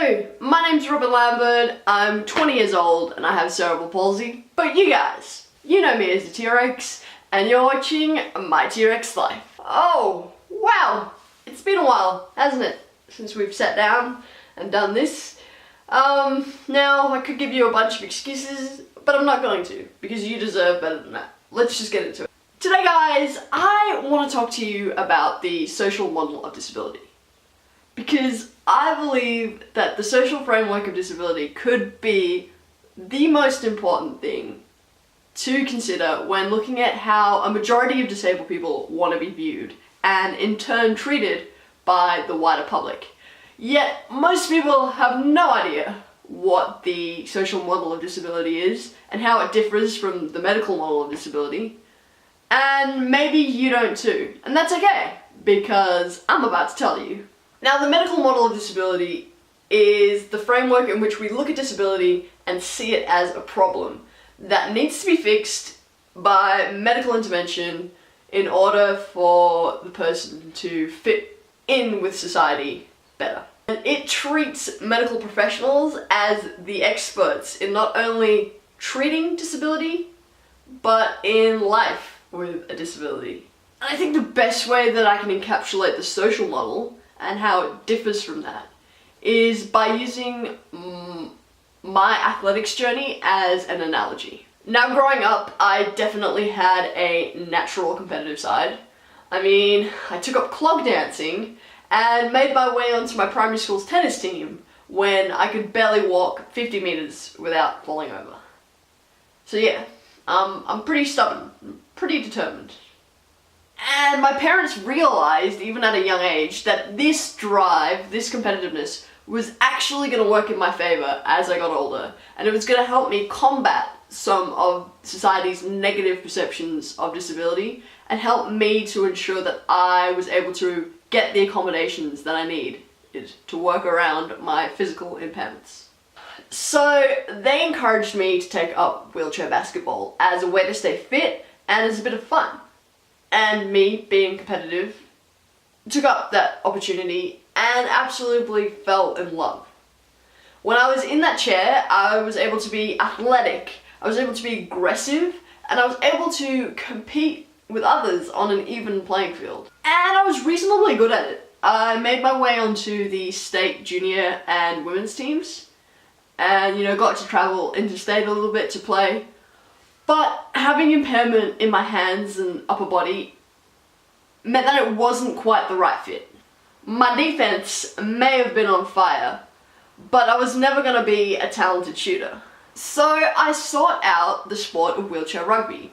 Hello, my name's Robin Lambert, I'm 20 years old and I have cerebral palsy, but you guys, you know me as the T-Rex, and you're watching My T-Rex Life. Oh, wow, it's been a while, hasn't it, since we've sat down and done this. Now I could give you a bunch of excuses, but I'm not going to, because you deserve better than that. Let's just get into it. Today guys, I want to talk to you about the social model of disability. Because I believe that the social framework of disability could be the most important thing to consider when looking at how a majority of disabled people want to be viewed and in turn treated by the wider public. Yet most people have no idea what the social model of disability is and how it differs from the medical model of disability. And maybe you don't too. And that's okay, because I'm about to tell you. Now, the medical model of disability is the framework in which we look at disability and see it as a problem that needs to be fixed by medical intervention in order for the person to fit in with society better. And it treats medical professionals as the experts in not only treating disability, but in life with a disability. And I think the best way that I can encapsulate the social model and how it differs from that is by using my athletics journey as an analogy. Now, growing up, I definitely had a natural competitive side. I mean, I took up clog dancing and made my way onto my primary school's tennis team when I could barely walk 50 meters without falling over. So yeah, I'm pretty stubborn, pretty determined. And my parents realized, even at a young age, that this drive, this competitiveness, was actually going to work in my favor as I got older. And it was going to help me combat some of society's negative perceptions of disability and help me to ensure that I was able to get the accommodations that I needed to work around my physical impairments. So they encouraged me to take up wheelchair basketball as a way to stay fit and as a bit of fun. And me, being competitive, took up that opportunity and absolutely fell in love. When I was in that chair, I was able to be athletic, I was able to be aggressive, and I was able to compete with others on an even playing field. And I was reasonably good at it. I made my way onto the state junior and women's teams, and got to travel interstate a little bit to play. But having impairment in my hands and upper body meant that it wasn't quite the right fit. My defense may have been on fire, but I was never going to be a talented shooter. So I sought out the sport of wheelchair rugby,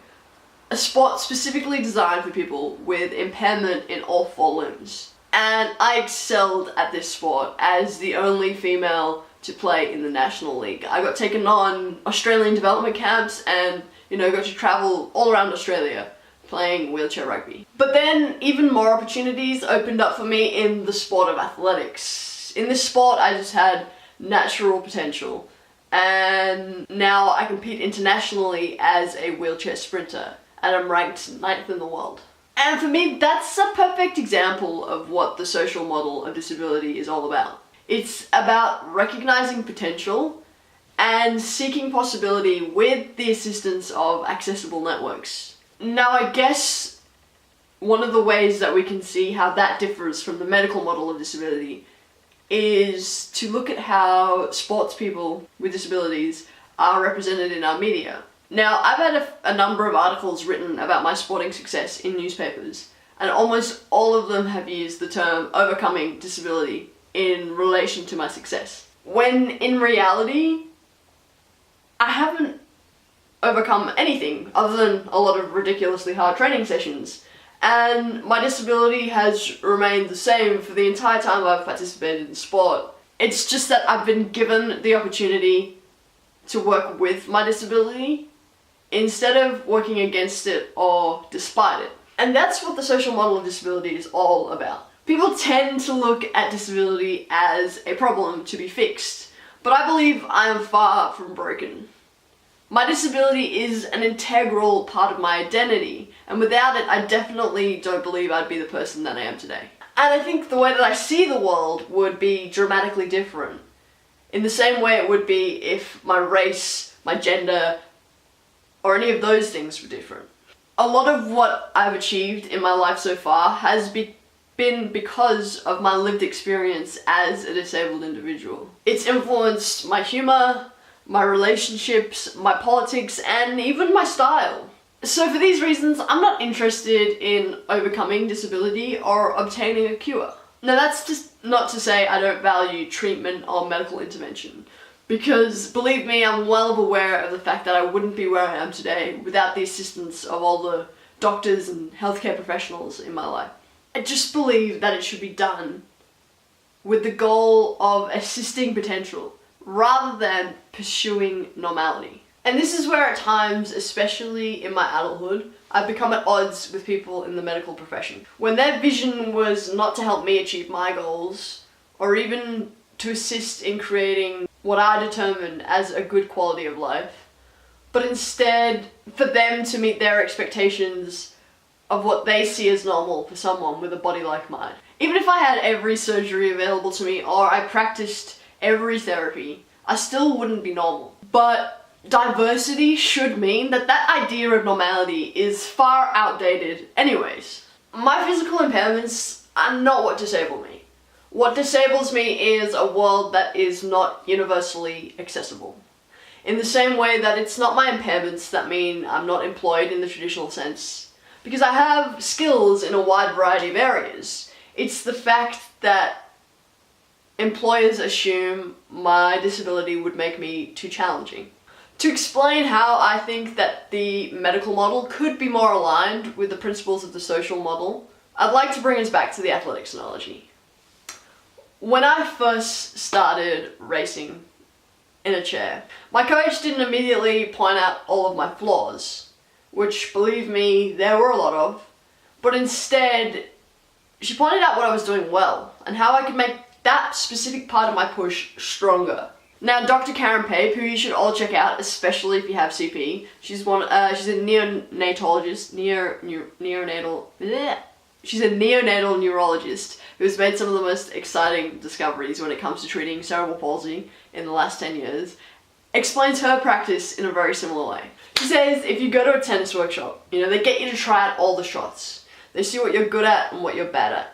a sport specifically designed for people with impairment in all 4 limbs. And I excelled at this sport as the only female to play in the National League. I got taken on Australian development camps and got to travel all around Australia playing wheelchair rugby. But then even more opportunities opened up for me in the sport of athletics. In this sport I just had natural potential, and now I compete internationally as a wheelchair sprinter and I'm ranked 9th in the world. And for me, that's a perfect example of what the social model of disability is all about. It's about recognizing potential and seeking possibility with the assistance of accessible networks. Now, I guess one of the ways that we can see how that differs from the medical model of disability is to look at how sports people with disabilities are represented in our media. Now, I've had a number of articles written about my sporting success in newspapers, and almost all of them have used the term overcoming disability in relation to my success. When in reality, I haven't overcome anything other than a lot of ridiculously hard training sessions, and my disability has remained the same for the entire time I've participated in sport. It's just that I've been given the opportunity to work with my disability instead of working against it or despite it. And that's what the social model of disability is all about. People tend to look at disability as a problem to be fixed, but I believe I am far from broken. My disability is an integral part of my identity, and without it, I definitely don't believe I'd be the person that I am today. And I think the way that I see the world would be dramatically different in the same way it would be if my race, my gender, or any of those things were different. A lot of what I've achieved in my life so far has been because of my lived experience as a disabled individual. It's influenced my humor, my relationships, my politics, and even my style. So for these reasons, I'm not interested in overcoming disability or obtaining a cure. Now that's just not to say I don't value treatment or medical intervention, because believe me, I'm well aware of the fact that I wouldn't be where I am today without the assistance of all the doctors and healthcare professionals in my life. I just believe that it should be done with the goal of assisting potential rather than pursuing normality. And this is where at times, especially in my adulthood, I've become at odds with people in the medical profession. When their vision was not to help me achieve my goals, or even to assist in creating what I determine as a good quality of life, but instead for them to meet their expectations of what they see as normal for someone with a body like mine. Even if I had every surgery available to me or I practiced every therapy, I still wouldn't be normal. But diversity should mean that that idea of normality is far outdated anyways. My physical impairments are not what disable me. What disables me is a world that is not universally accessible. In the same way that it's not my impairments that mean I'm not employed in the traditional sense, because I have skills in a wide variety of areas. It's the fact that employers assume my disability would make me too challenging. To explain how I think that the medical model could be more aligned with the principles of the social model, I'd like to bring us back to the athletics analogy. When I first started racing in a chair, my coach didn't immediately point out all of my flaws, which, believe me, there were a lot of, but instead she pointed out what I was doing well and how I could make that specific part of my push stronger. Now, Dr. Karen Pape, who you should all check out, especially if you have CP, she's a neonatologist, she's a neonatal neurologist who's made some of the most exciting discoveries when it comes to treating cerebral palsy in the last 10 years, explains her practice in a very similar way. She says if you go to a tennis workshop, they get you to try out all the shots. They see what you're good at and what you're bad at.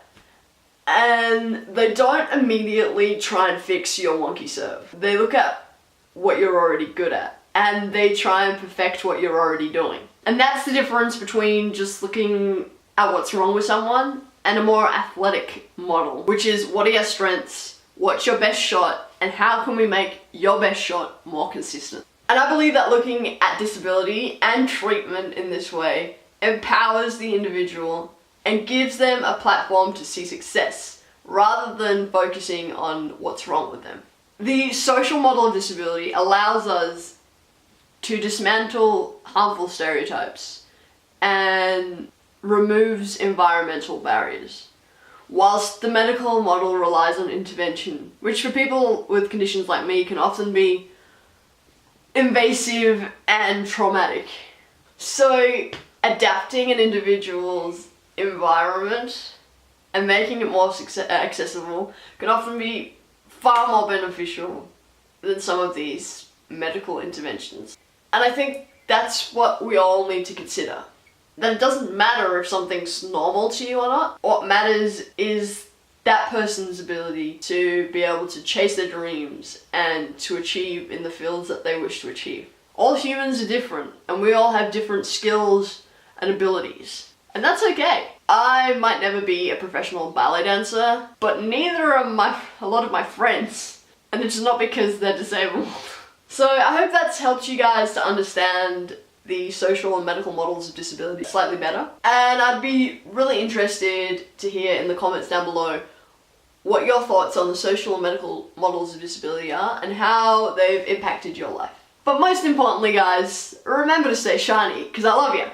And they don't immediately try and fix your wonky serve. They look at what you're already good at and they try and perfect what you're already doing. And that's the difference between just looking at what's wrong with someone and a more athletic model, which is what are your strengths, what's your best shot, and how can we make your best shot more consistent. And I believe that looking at disability and treatment in this way empowers the individual and gives them a platform to see success, rather than focusing on what's wrong with them. The social model of disability allows us to dismantle harmful stereotypes and removes environmental barriers, whilst the medical model relies on intervention, which for people with conditions like me can often be invasive and traumatic. So adapting an individual's environment and making it more accessible can often be far more beneficial than some of these medical interventions. And I think that's what we all need to consider. That it doesn't matter if something's normal to you or not. What matters is that person's ability to be able to chase their dreams and to achieve in the fields that they wish to achieve. All humans are different and we all have different skills and abilities. And that's okay. I might never be a professional ballet dancer, but neither are a lot of my friends. And it's not because they're disabled. So I hope that's helped you guys to understand the social and medical models of disability slightly better. And I'd be really interested to hear in the comments down below what your thoughts on the social and medical models of disability are and how they've impacted your life. But most importantly, guys, remember to stay shiny, because I love you.